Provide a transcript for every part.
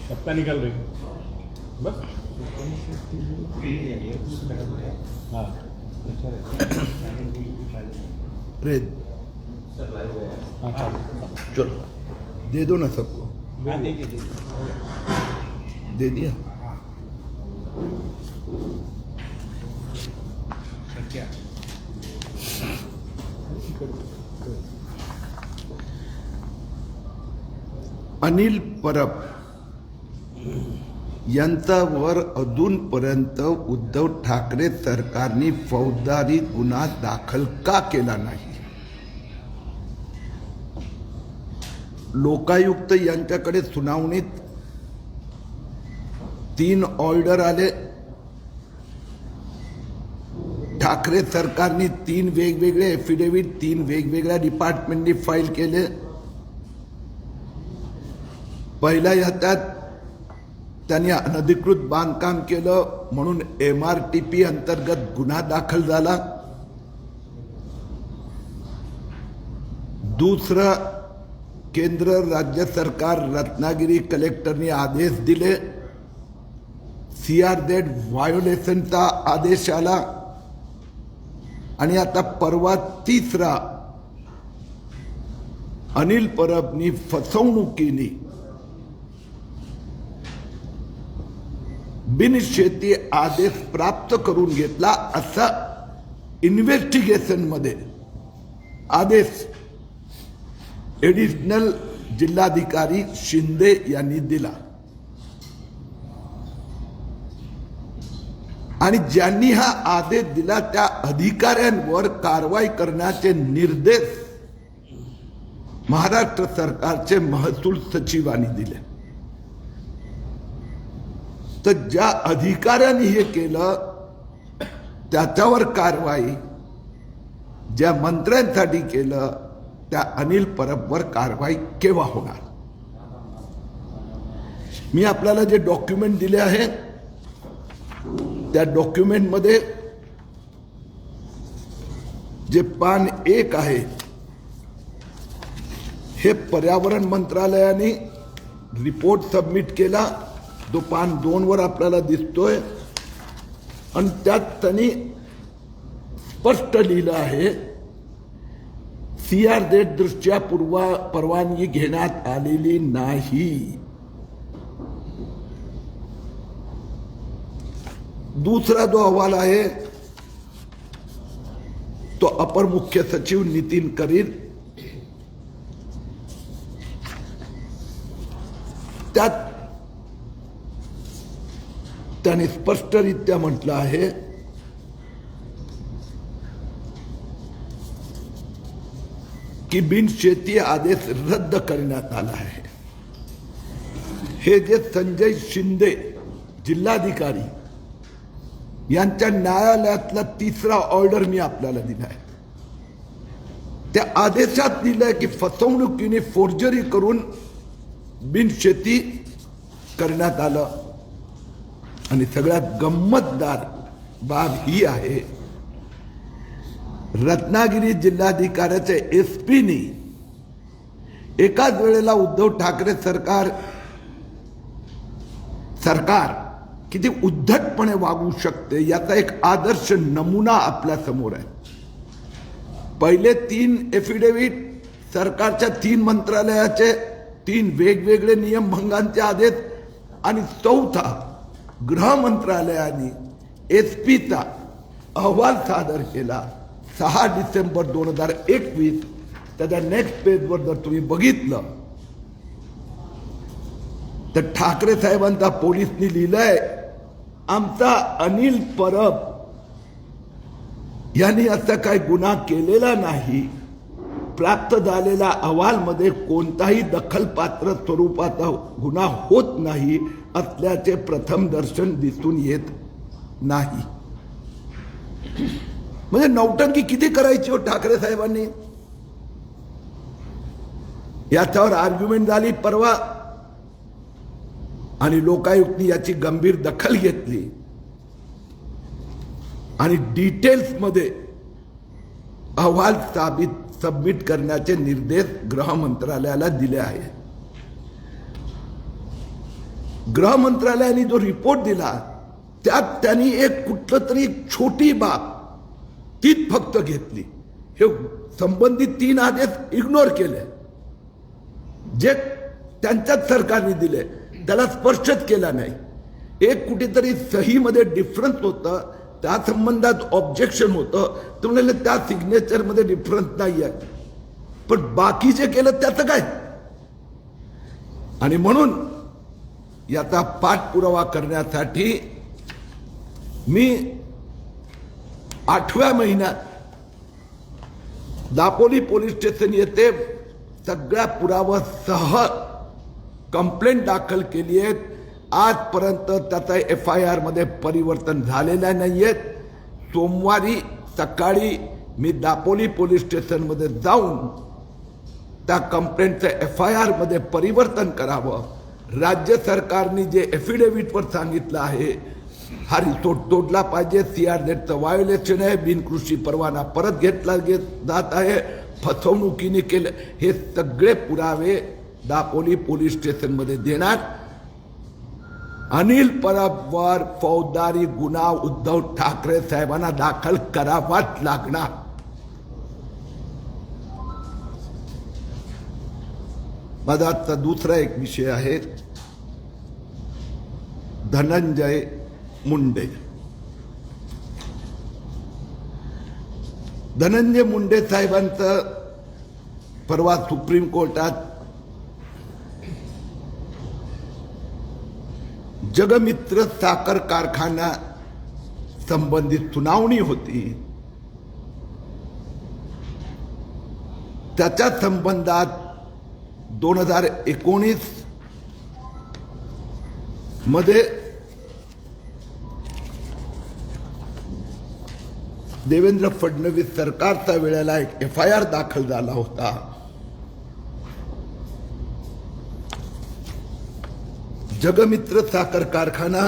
सबका निकल रही बस। हाँ रे हाँ चलो दे दो ना सबको। दे दिया। अनिल परब यांच्यावर अजूनपर्यंत उद्धव ठाकरे सरकारने फौजदारी गुन्हा दाखल का केला नाही? लोकायुक्त यांच्याकडे सुनावणीत 3 ऑर्डर आले। ठाकरे सरकारने 3 वेगवेगळे एफिडेविट 3 वेगवेगळ्या डिपार्टमेंटनी फाईल केले। पहिल्या ह्याच्यात त्यांनी अनधिकृत बांधकाम केलं म्हणून MRTP अंतर्गत गुन्हा दाखल झाला। दुसरं केंद्र राज्य सरकार रत्नागिरी कलेक्टरने आदेश दिले, CRZ व्हायोलेशनचा आदेश आला। आणि आता परवा तिसरा अनिल परबनी फसवणुकीने बिनशेती आदेश प्राप्त करून घेतला असा इन्व्हेस्टिगेशन मध्ये आदेश एडिशनल जिल्हाधिकारी शिंदे यांनी दिला। आणि ज्यांनी हा आदेश दिला त्या अधिकाऱ्यांवर कारवाई करण्याचे निर्देश महाराष्ट्र सरकारचे महसूल सचिवांनी दिले। तर ज्या अधिकाऱ्यांनी हे केलं त्याच्यावर कारवाई, ज्या मंत्र्यांसाठी केलं त्या अनिल परबवर कारवाई केव्हा होणार? मी आपल्याला जे डॉक्युमेंट दिले आहे त्या डॉक्युमेंट मध्ये जे पान 1 आहे हे पर्यावरण मंत्रालयाने रिपोर्ट सबमिट केला, जो पान 2 वर आपल्याला दिसतोय। आणि त्यात त्यांनी स्पष्ट लिहिलं आहे CRZ दृष्ट्या परवानगी घेण्यात आलेली नाही। दूसरा जो अहवाल आहे तो अपर मुख्य सचिव नितीन करीर, त्यात त्याने स्पष्टरित्या म्हटलं आहे की बिनशेती आदेश रद्द करण्यात आला आहे। हे जे संजय शिंदे जिल्हाधिकारी यांच्या न्यायालयातला तिसरा ऑर्डर मी आपल्याला दिलाय, त्या आदेशात दिलंय की फसवणुकीने फोर्जरी करून बिनशेती करण्यात आलं। आणि सगळ्यात गंमतदार बाब ही आहे, रत्नागिरी जिल्हाधिकाऱ्याचे SP एकाच वेळेला उद्धव ठाकरे सरकार किती उद्धटपणे वागू शकते याचा एक आदर्श नमुना आपल्या समोर आहे। पहिले 3 एफिडेविट सरकारच्या 3 मंत्रालयाचे 3 वेगवेगळे नियमभंगांचे आदेश, आणि चौथा गृह मंत्रालयाने SPचा अहवाल सादर केला 6 डिसेंबर 2021। त्याच्या नेक्स्ट पेजवर जर तुम्ही बघितलं तर ठाकरे साहेबांचा पोलिसनी लिहिलंय, आमचा अनिल परब यांनी असा काही गुन्हा केलेला नाही, प्राप्त झालेल्या अहवालमध्ये कोणताही दखलपात्र स्वरूपाचा गुन्हा होत नाही असल्याचे प्रथम दर्शन दिसून येत नाही। म्हणजे नौटंकी किती करायची हो ठाकरे साहेबांनी? याच्यावर आर्ग्युमेंट झाली परवा आणि लोकायुक्तनी याची गंभीर दखल घेतली आणि डिटेल्स मध्ये अहवाल सबमिट करण्याचे निर्देश गृह मंत्रालयाला दिले आहेत। गृह मंत्रालयाने जो रिपोर्ट दिला त्यात त्यांनी एक कुठलं तरी छोटी बाब तीच फक्त घेतली. हे संबंधित 3 आदेश इग्नोर केले जे त्यांच्याच सरकारने दिले, त्याला स्पर्शच केला नाही. एक कुठेतरी सहीमध्ये डिफरन्स होतं, त्या संबंधात ऑब्जेक्शन होतं. ते म्हणाले त्या सिग्नेचरमध्ये डिफरन्स नाही आहे, पण बाकी जे केलं त्याचं काय. आणि म्हणून याचा पाठपुरावा करण्यासाठी मी 8व्या महिन्यात दापोली पोलीस स्टेशन येथे सगळ्या पुराव्यासह कंप्लेंट दाखल केली आहे. आजपर्यंत त्याचा FIR मध्ये परिवर्तन झालेलं नाहीये. सोमवारी सकाळी मी दापोली पोलीस स्टेशनमध्ये जाऊन त्या कंप्लेंटचं FIR मध्ये परिवर्तन करावं. राज्य सरकारने जे एफिडेव्हिटवर सांगितलं आहे हा रिसोर्ट तोडला पाहिजे, CRZचं व्हायोलेशन आहे, बिनकृषी परवाना परत घेतला जात आहे, फसवणुकीने केलं, हे सगळे पुरावे दापोली पोलीस स्टेशनमध्ये देणार. अनिल परबवर फौजदारी गुन्हा उद्धव ठाकरे साहेबांना दाखल करावाच लागणार. माझा आजचा दुसरा एक विषय आहे धनंजय मुंडे. धनंजय मुंडे साहेबांचं परवा सुप्रीम कोर्टात जगमित्र साखर कारखाना संबंधित सुनावणी होती. त्याच्या संबंधात 2019 मध्ये देवेंद्र फडणवीस सरकारच्या वेळेला एक FIR दाखल झाला होता. जगमित्र साखर कारखाना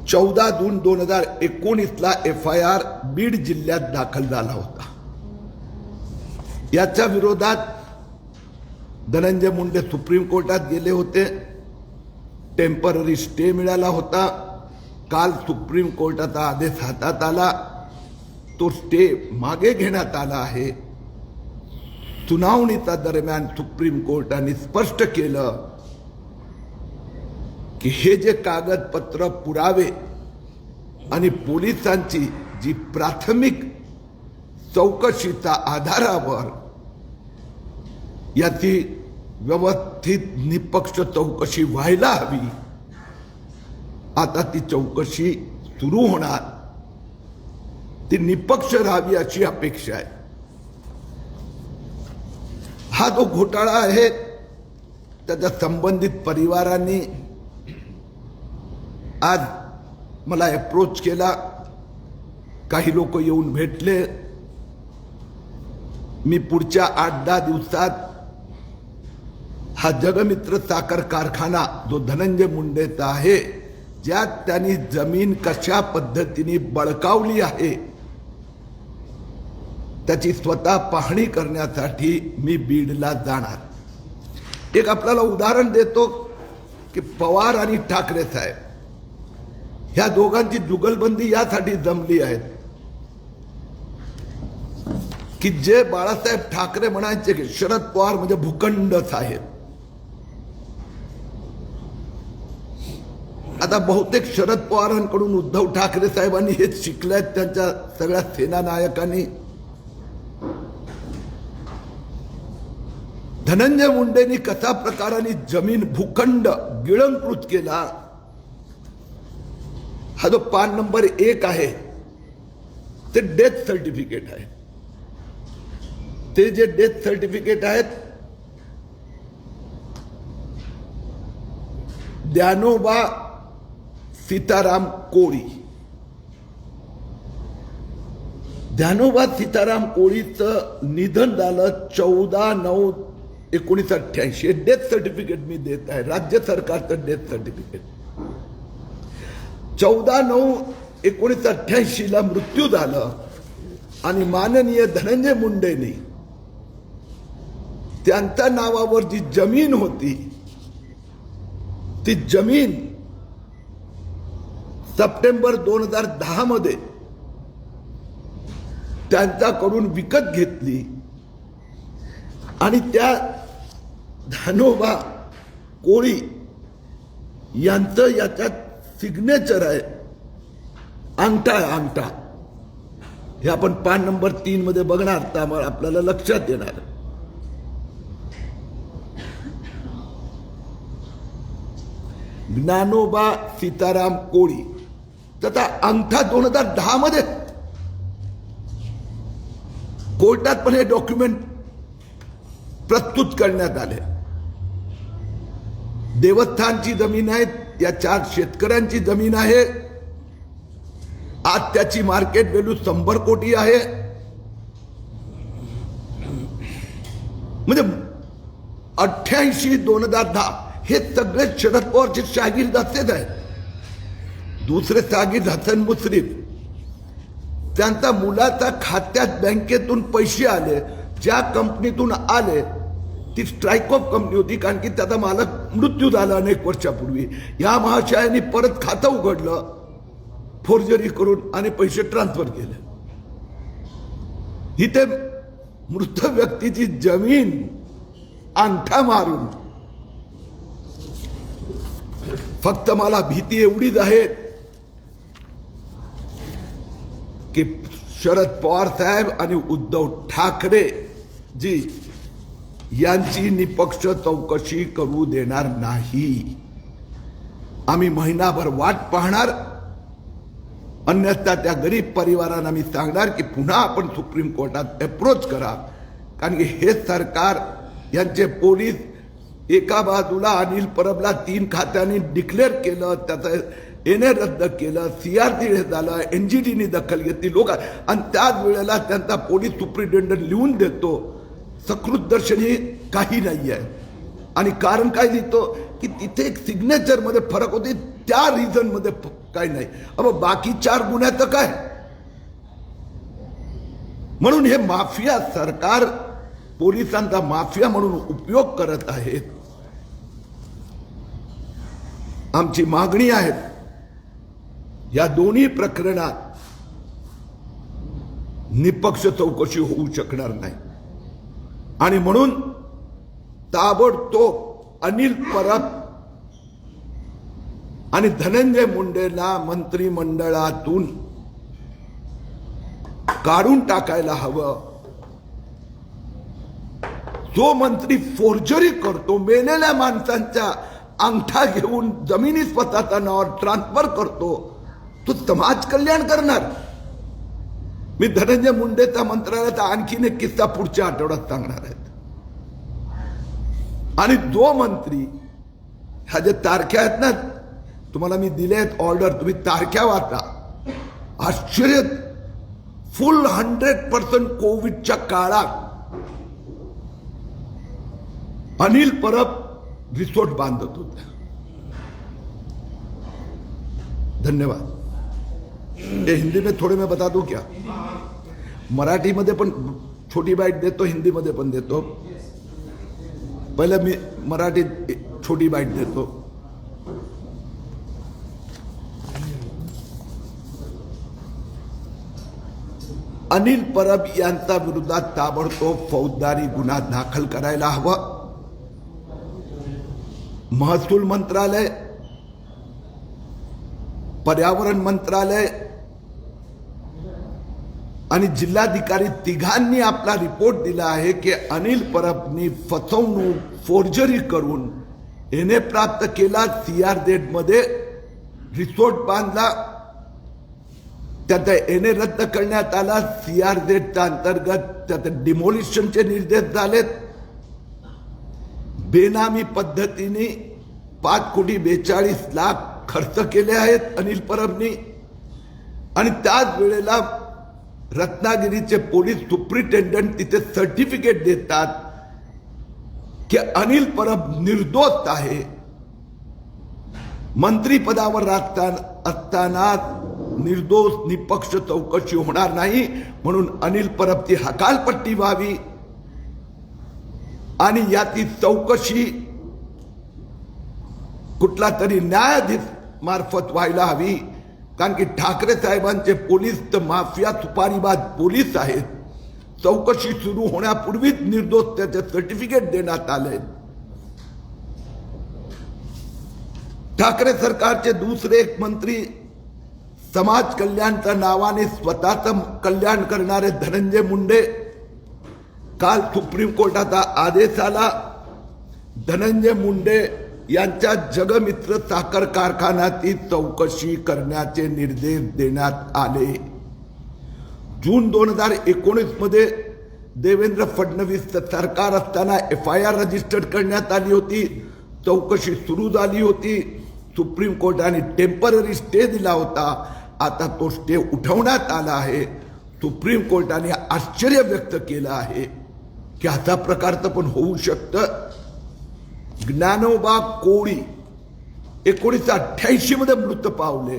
14 जून 2019 ला FIR बीड जिल्ह्यात दाखल झाला होता. याच्या विरोधात धनंजय मुंडे सुप्रीम कोर्टात गेले होते. टेम्पररी स्टे मिळाला होता. काल सुप्रीम कोर्टाचा आदेश हातात आला, तो स्टे मागे घेण्यात आला आहे. सुनावणीच्या दरम्यान सुप्रीम कोर्टाने स्पष्ट केलं की हे जे कागदपत्र पुरावे आणि पोलिसांची जी प्राथमिक चौकशीच्या आधारावर याची व्यवस्थित निष्पक्ष चौकशी व्हायला हवी, आता ती चौकशी सुरू होणार. ती निष्पक्ष राहावी अशी अपेक्षा आहे. हा जो घोटाळा आहे त्याच्या संबंधित परिवारांनी आज मला अप्रोच केला. काही लोक येऊन भेटले. मी पुढच्या 8-10 दिवसात हा जगमित्र साखर कारखाना जो धनंजय मुंडेचा आहे, ज्यात त्यांनी जमीन कशा पद्धतीने बळकावली आहे त्याची स्वतः पाहणी करण्यासाठी मी बीडला जाणार. एक आपल्याला उदाहरण देतो की पवार आणि ठाकरे साहेब ह्या दोघांची जुगलबंदी यासाठी जमली आहे की जे बाळासाहेब ठाकरे म्हणायचे की शरद पवार म्हणजे भूखंड साहेब, आता बहुतेक शरद पवारांकडून उद्धव ठाकरे साहेबांनी हेच शिकल्यात. त्यांच्या सगळ्या सेना नायकांनी धनंजय मुंडेंनी कशा प्रकाराने जमीन भूखंड गिळंकृत केला. हा जो पान नंबर 1 आहे ते डेथ सर्टिफिकेट आहे. ते जे डेथ सर्टिफिकेट आहेत ज्ञानोबा सीताराम कोळी, ज्ञानोबा सीताराम कोळीचं निधन झालं 14/9/1988. डेथ सर्टिफिकेट मी देत आहे, राज्य सरकारचं डेथ सर्टिफिकेट. 14/9/1988 ला मृत्यू झालं आणि माननीय धनंजय मुंडेंनी त्यांच्या नावावर जी जमीन होती ती जमीन सप्टेंबर 2010 मध्ये त्यांच्याकडून विकत घेतली आणि त्या धानोबा कोळी यांचं याच्यात सिग्नेचर आहे, अंगठा आहे, अंगठा. हे आपण पान नंबर 3 मध्ये बघणार त्यामुळे आपल्याला लक्षात येणार. ज्ञानोबा सीताराम कोळी त्याचा अंगठा 2010 मध्ये कोर्टात पण हे डॉक्युमेंट प्रस्तुत करण्यात आले. देवस्थानची जमीन आहे, या 4 शेतकऱ्यांची जमीन आहे. आज त्याची मार्केट व्हॅल्यू 100 कोटी आहे. म्हणजे 88-2010 हे सगळे शरद पवारचे शागीर असतेच आहेत. दुसरे शागीर हसन मुश्रीफ, त्यांचा मुलाच्या खात्यात बँकेतून पैसे आले, ज्या कंपनीतून आले ती स्ट्राईक ऑफ कंपनी होती, कारण की त्याचा मालक मृत्यू झाला अनेक वर्षापूर्वी. या महाशयांनी परत खातं उघडलं फोर्जरी करून आणि पैसे ट्रान्सफर केले. इथे मृत व्यक्तीची जमीन अंगठा मारून, फक्त मला भीती एवढीच आहे की शरद पवार साहेब आणि उद्धव ठाकरे जी यांची निपक्ष चौकशी करू देणार नाही. आम्ही महिनाभर वाट पाहणार, अन्यथा त्या गरीब परिवारांना मी सांगणार की पुन्हा आपण सुप्रीम कोर्टात अप्रोच करा. कारण की हे सरकार, यांचे पोलीस एका बाजूला अनिल परबला 3 खात्यांनी डिक्लेअर केलं, त्याचं एनए रद्द केलं, सीआरटी झालं, एनजीटीने दखल घेतली लोक, आणि त्याच वेळेला त्यांचा पोलीस सुप्रिटेंडंट लिहून देतो सकृत दर्शनी काही नाही आहे. आणि कारण काय लिहितो की तिथे एक सिग्नेचर मध्ये फरक होते, त्या रिझन मध्ये काही नाही. अब बाकी 4 गुन्ह्याचं काय? म्हणून हे माफिया सरकार पोलिसांचा माफिया म्हणून उपयोग करत आहेत. आमची मागणी आहे या दोन्ही प्रकरणात निपक्ष चौकशी होऊ शकणार नाही. आणि म्हणून ताबडतोब अनिल परब आणि धनंजय मुंडेला मंत्रिमंडळातून काढून टाकायला हवं. जो मंत्री फोर्जरी करतो, मेलेल्या माणसांच्या अंगठा घेऊन जमिनी स्वतःच्या नावावर ट्रान्सफर करतो, तो समाज कल्याण करणार. मी धनंजय मुंडेचा मंत्रालयाचा आणखीन एक किस्सा पुढच्या आठवड्यात सांगणार आहेत. आणि जो मंत्री, ह्या ज्या तारख्या आहेत ना, तुम्हाला मी दिले आहेत ऑर्डर, तुम्ही तारख्या वाचा. आश्चर्य, फुल 100% कोविडच्या काळात अनिल परब रिसोर्ट बांधत होते. धन्यवाद. ये हिंदी में थोड़े मैं बता दूं क्या? मराठी मध्ये पण छोटी बाईट देतो, हिंदी मध्ये पण देतो. पहिले मी मराठीत छोटी बाईट देतो. अनिल परब यांच्या विरोधात ताबडतोब फौजदारी गुन्हा दाखल करायला हवा. महसूल मंत्रालय, पर्यावरण मंत्रालय आणि जिल्हाधिकारी तिघांनी आपला रिपोर्ट दिला आहे की अनिल परबनी फसवणूक, फोर्जरी करून एनए प्राप्त केला, सीआरझेड मध्ये रिसोर्ट बांधला, त्याचा एनए रद्द करण्यात आला, सीआरझेडच्या अंतर्गत त्याचे डिमोलिशनचे निर्देश झालेत. बेनामी पद्धतीने 5,42,00,000 खर्च केले आहेत अनिल परबनी. आणि त्याच वेळेला रत्नागिरीचे पोलीस सुप्रिटेंडंट तिथे सर्टिफिकेट देतात की अनिल परब निर्दोष आहे. मंत्रीपदावर असताना निर्दोष निपक्ष चौकशी होणार नाही, म्हणून अनिल परबची हकालपट्टी व्हावी. आणि याची चौकशी कुठला तरी न्यायाधीश मार्फत व्हायला हवी. कारण की ठाकरे साहेबांचे पोलीस तर माफिया सुपारीबाज पोलीस आहेत. चौकशी सुरू होण्यापूर्वीच निर्दोष त्याचे सर्टिफिकेट देण्यात आले. ठाकरे सरकारचे दुसरे एक मंत्री समाज कल्याणच्या नावाने स्वतःचं कल्याण करणारे धनंजय मुंडे, काल सुप्रीम कोर्टाचा आदेश आला. धनंजय मुंडे यांच्या जगमित्र साखर कारखान्याची चौकशी करण्याचे निर्देश देण्यात आले. जून 2019 मध्ये देवेंद्र फडणवीस सरकार असताना FIR रजिस्टर करण्यात आली होती. चौकशी सुरू झाली होती. सुप्रीम कोर्टाने टेम्पररी स्टे दिला होता. आता तो स्टे उठवण्यात आला आहे. सुप्रीम कोर्टाने आश्चर्य व्यक्त केलं आहे की असा प्रकार तर पण होऊ शकतं. ज्ञानोबा कोळी 1988 मध्ये मृत पावले.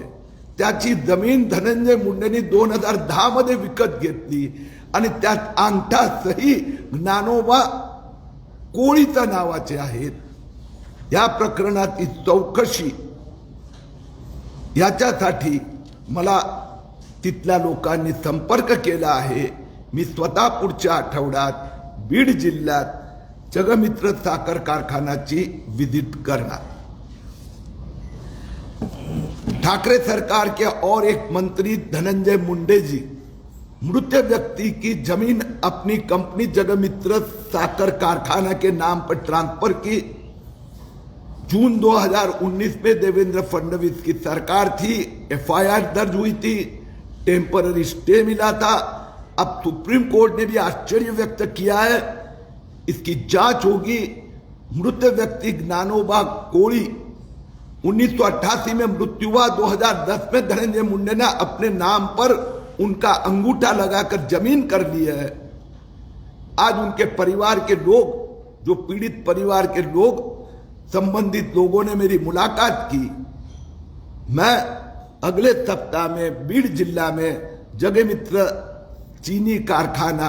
त्याची जमीन धनंजय मुंडेंनी 2010 मध्ये विकत घेतली आणि त्यात अंगठा सही ज्ञानोबा कोळीच्या नावाचे आहेत. या प्रकरणाची चौकशी याच्यासाठी मला तिथल्या लोकांनी संपर्क केला आहे. मी स्वतः पुढच्या आठवड्यात बीड जिल्ह्यात जगमित्र साखर कारखान्याची विजिट करणार. ठाकरे सरकार के और एक मंत्री धनंजय मुंडे जी मृत व्यक्ति की जमीन अपनी कंपनी जगमित्र साखर कारखाना के नाम पर ट्रांसफर की. जून 2019 में देवेंद्र फडणवीस की सरकार थी. FIR दर्ज हुई थी. टेम्पररी स्टे मिला था. अब सुप्रीम कोर्ट ने भी आश्चर्य व्यक्त किया है. इसकी जांच होगी. मृत व्यक्ति ज्ञानोबा कोळी 1988 में मृत्यु हुआ. 2010 में धनंजय मुंडे ने अपने नाम पर उनका अंगूठा लगाकर जमीन कर ली है. आज उनके परिवार के लोग, जो पीड़ित परिवार के लोग, संबंधित लोगों ने मेरी मुलाकात की. मैं अगले सप्ताह में बीड़ जिला में जगमित्र चीनी कारखाना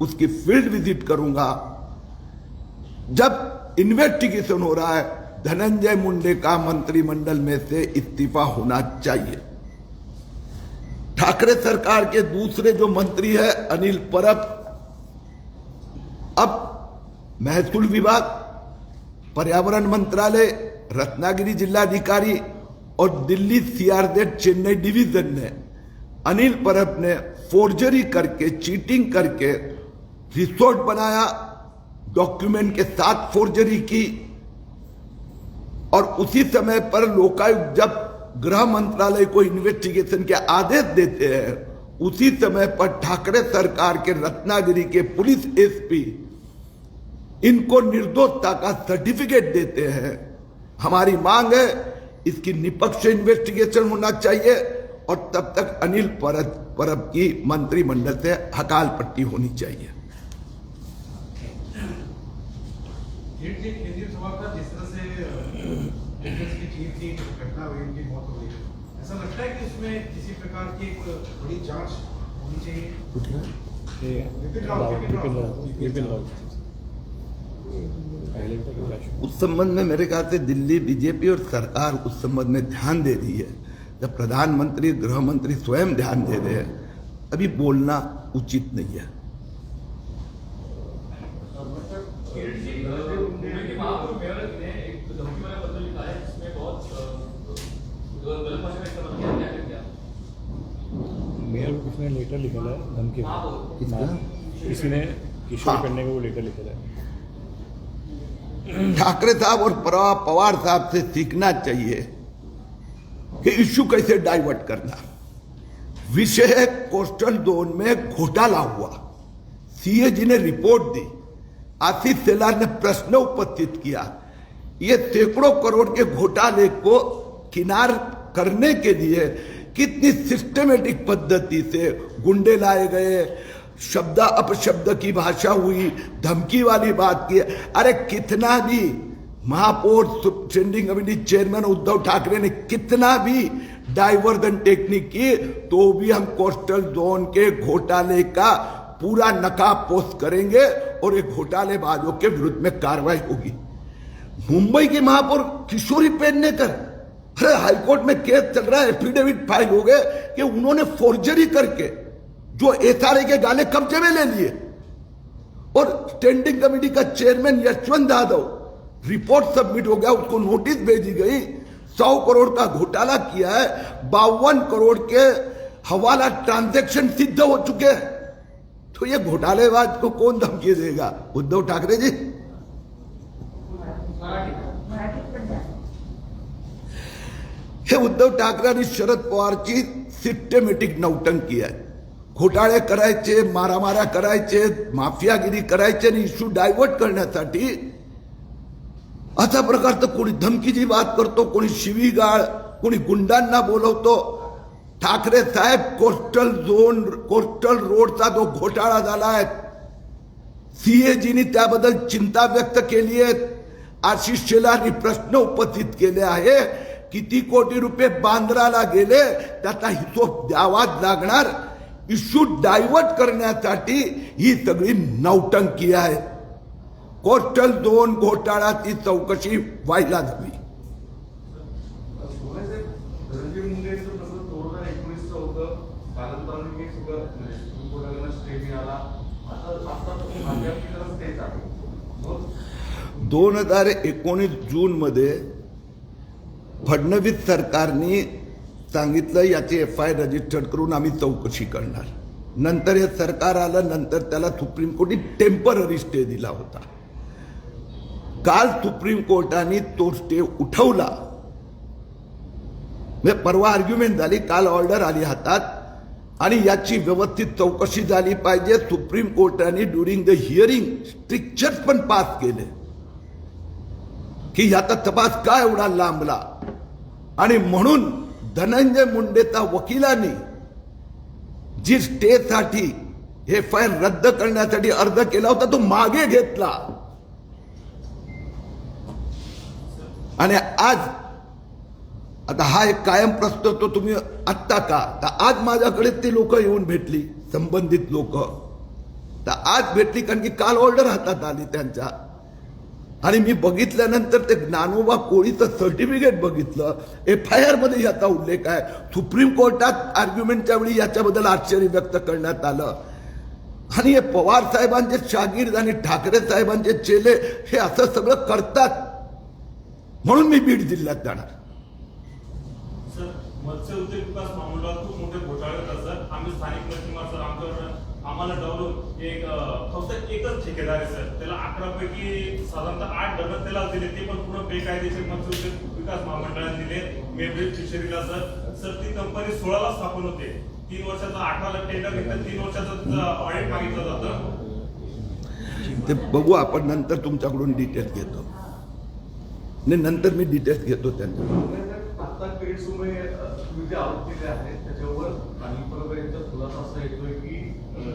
उसकी फील्ड विजिट करूंगा. जब इन्वेस्टिगेशन हो रहा है, धनंजय मुंडे का मंत्रिमंडल में से इस्तीफा होना चाहिए. ठाकरे सरकार के दूसरे जो मंत्री है अनिल परब, अब महसूल विभाग, पर्यावरण मंत्रालय, रत्नागिरी जिलाधिकारी और दिल्ली CRZ चेन्नई डिवीजन ने अनिल परब ने फोर्जरी करके, चीटिंग करके रिसोर्ट बनाया, डॉक्यूमेंट के साथ फोर्जरी की. और उसी समय पर लोकायुक्त जब गृह मंत्रालय को इन्वेस्टिगेशन के आदेश देते हैं, उसी समय पर ठाकरे सरकार के रत्नागिरी के पुलिस SP इनको निर्दोषता का सर्टिफिकेट देते हैं. हमारी मांग है इसकी निष्पक्ष इन्वेस्टिगेशन होना चाहिए और तब तक अनिल परब की मंत्रिमंडल से हकाल पट्टी होनी चाहिए. केंद्रीय सभा का जिस तरह से की चीफ की घटना हुई, उनकी मौत हो गई, ऐसा लगता है कि उसमें किसी प्रकार की एक बड़ी जांच होनी चाहिए. उस संबंध में मेरे ख्याल से दिल्ली बीजेपी और सरकार उस संबंध में ध्यान दे रही है. जब प्रधानमंत्री, गृह मंत्री स्वयं ध्यान दे रहे हैं, अभी बोलना उचित नहीं है. मेयर को किसने लेटर लिखा है धमकी? किसी ने किशोर करने का वो लेटर लिखा है. ठाकरे साहब और पवार साहब से सीखना चाहिए कि इश्यू कैसे डाइवर्ट करना. विषय है कोस्टल जोन में घोटाला हुआ. CAG ने रिपोर्ट दी. आशीष शेलार ने प्रश्न उपस्थित किया. ये सैकड़ों करोड़ के घोटाले को किनार करने के लिए कितनी सिस्टमेटिक पद्धति से गुंडे लाए गए, शब्द अपशब्द की भाषा हुई, धमकी वाली बात की. अरे कितना भी महापौर standing committee chairman Uddhav Thackeray ने कितना भी डाइवर्जन टेक्निक की, तो भी हम कोस्टल जोन के घोटाले का पूरा नकाबपोश करेंगे और एक घोटालेबाजों के विरुद्ध में कार्रवाई होगी। मुंबई की महापौर किशोरी पेडनेकर, अरे हाईकोर्ट में केस चल रहा है, एफिडेविट फाइल हो गए कि उन्होंने फोर्जरी करके जो एसआरआई के गाले कब्जे में ले लिए। और स्टैंडिंग कमेटी का chairman Yashwant Yadav, report submit हो गया, उसको नोटिस भेजी गई, 100 करोड़ का घोटाला किया है, 52 करोड़ के हवाला ट्रांजैक्शन सिद्ध हो चुके हैं। तो ये घोटालेबाज को कौन धमकी देगा? उद्धव ठाकरे जी। हे उद्धव ठाकरे आणि शरद पवारची सिस्टमॅटिक नौटंकी आहे। घोटाळे करायचे, मारामाऱ्या करायचे, माफियागिरी करायचे आणि इश्यू डायव्हर्ट करण्यासाठी अशा प्रकारचं कोणी धमकीची बात करतो, कोणी शिवीगाळ, कोणी गुंडांना बोलवतो। ठाकरे साहेब, कोस्टल रोडचा जो घोटाळा झालाय, सीएजीनी त्याबद्दल चिंता व्यक्त केली आहे। आशिष शेलारनी प्रश्न उपस्थित केले आहे, किती कोटी रुपये बांद्राला गेले त्याचा हिशोब द्यावाच लागणार। इश्यू डायव्हर्ट करण्यासाठी ही सगळी नौटंकी आहे। कोस्टल झोन घोटाळ्याची चौकशी व्हायला हवी। धनंजय मुंडेंचं प्रकरण 2019चं होतं, कालांतराने सगळं सुप्रीम कोर्टाकडनं स्टे मिळाला, आता स्टे चालू। 2019 जून मध्ये फडणवीस सरकारने सांगितलं याची एफआयआर रजिस्टर करून आम्ही चौकशी करणार। नंतर हे सरकार आलं, नंतर त्याला सुप्रीम कोर्टाने टेम्पररी स्टे दिला होता। काल सुप्रीम कोर्टाने तो स्टे उठवला, परवा आर्ग्युमेंट झाली, काल ऑर्डर आली हातात आणि याची व्यवस्थित चौकशी झाली पाहिजे। सुप्रीम कोर्टाने ड्युरिंग द हिअरिंग स्ट्रिक्चर्स पण पास केले की याचा तपास का एवढा लांबला, आणि म्हणून धनंजय मुंडेचा वकिलांनी जी स्टेसाठी एफआयआर रद्द करण्यासाठी अर्ज केला होता तो मागे घेतला। आणि आज आता हा एक कायम प्रश्न होतो, तुम्ही आत्ता का? तर आज माझ्याकडे ते लोक येऊन भेटली, संबंधित लोक तर आज भेटली, कारण की काल ऑर्डर हातात आली त्यांच्या। आणि मी बघितल्यानंतर ते ज्ञानोबा कोळीचं सर्टिफिकेट बघितलं, एफआयआर मध्ये याचा उल्लेख आहे। सुप्रीम कोर्टात आर्ग्युमेंटच्या वेळी याच्याबद्दल आश्चर्य व्यक्त करण्यात आलं। आणि हे पवार साहेबांचे शागिर्द आणि ठाकरे साहेबांचे चेले हे असं सगळं करतात, म्हणून मी बीड जिल्ह्यात जाणार। मत्स्य उद्योग विकास महामंडळात खूप मोठे घोटाळे होतात सर। आम्ही स्थानिक मच्छीमार सर, आम्हाला डावलून फक्त एकच ठेकेदार आहे सर, त्याला 11 पैकी साधारणतः 8 डबल त्याला दिले, ते पण पूर्ण बेकायदेशीर मत्स्य उद्योग विकास महामंडळाने दिले। मेब्रिज फिशरीला सर ती कंपनी 16ला स्थापन होते, 3 वर्षाचा 18ला टेंडर घेतलं, 3 वर्षाचा ऑडिट मागितलं जातं। ते बघू आपण, नंतर तुमच्याकडून डिटेल्स घेतो, नंतर मी डिटेल्स घेतो त्यांच्या। आता पेडसुमे तुम्ही जे आरोप केले आहेत त्याच्यावर अनिलपर्यंत खुलासा असा येतोय की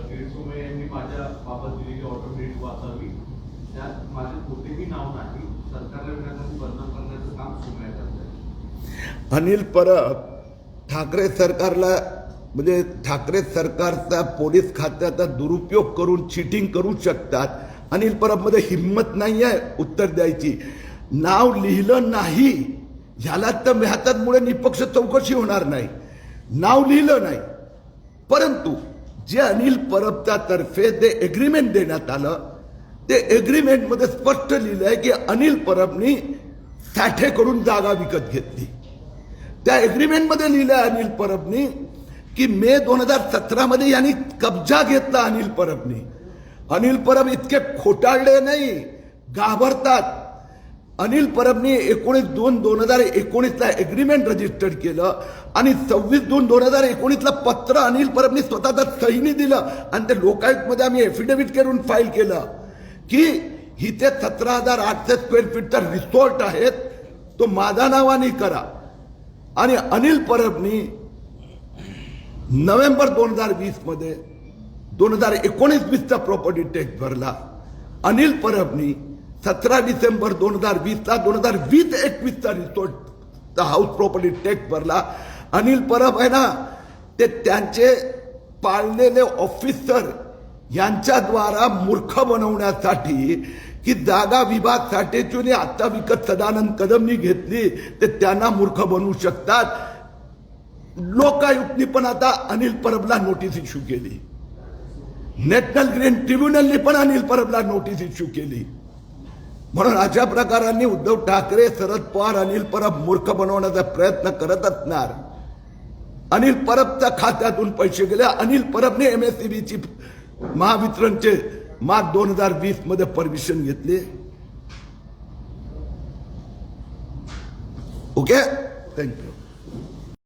पेडसुमे यांनी माझ्या बाबत दिलेली ऑर्डर नीट वाचावी, त्यात माझे कोणतेही नाव नाही, सरकारला विनाकारण बदनाम करण्याचं काम सुमे करत आहे। अनिल परब ठाकरे सरकारला, म्हणजे ठाकरे सरकारचा पोलीस खात्याचा दुरुपयोग करून चीटिंग करू शकतात। अनिल परब मध्ये हिम्मत नाही आहे उत्तर द्यायची। नाव लिहिलं नाही ह्याला तर ह्याच्यामुळे निपक्ष चौकशी होणार नाही, नाव लिहिलं नाही, परंतु जे अनिल परबच्या तर्फे ते एग्रीमेंट देण्यात आलं, ते एग्रीमेंट मध्ये स्पष्ट लिहिलं आहे की अनिल परबनी साठेकडून जागा विकत घेतली। त्या एग्रीमेंट मध्ये लिहिलं आहे अनिल परबनी की मे 2017 मध्ये यांनी कब्जा घेतला अनिल परबनी। अनिल परब इतके खोटारडे नाही, घाबरतात। अनिल परबनी 19/2/2019ला एग्रीमेंट रजिस्टर केलं आणि 26/2/2019ला पत्र अनिल परबनी स्वतःचा सहीने दिलं, आणि ते लोकायुक्तमध्ये आम्ही एफिडेव्हिट करून फाईल केलं की इथे 17,800 स्क्वेअर फीटचा रिसॉर्ट आहेत, तो माझ्या नावाने करा। आणि अनिल परबनी नोव्हेंबर 2020 मध्ये 2019-20चा प्रॉपर्टी टॅक्स भरला। अनिल परबनी 17 डिसेंबर 2020ला 2020-21चा रिसॉर्टचा हाऊस प्रॉपर्टी टॅक्स भरला। अनिल परब आहे ना, ते त्यांचे पाळलेले ऑफिसर यांच्याद्वारा मूर्ख बनवण्यासाठी की जागा विभाग साठेचूने आता विकत सदानंद कदमनी घेतली ते त्यांना मूर्ख बनवू शकतात. लोकायुक्तनी पण आता अनिल परबला नोटीस इश्यू केली. नॅशनल ग्रीन ट्रिब्युनलनी पण अनिल परबला नोटीस इश्यू केली. म्हणून अशा प्रकारांनी उद्धव ठाकरे, शरद पवार अनिल परब मूर्ख बनवण्याचा प्रयत्न करत असणार. अनिल परबच्या खात्यातून पैसे गेले. अनिल परबने MSEBची महावितरणचे मार्च 2020 मध्ये परमिशन घेतले. Okay, thank you.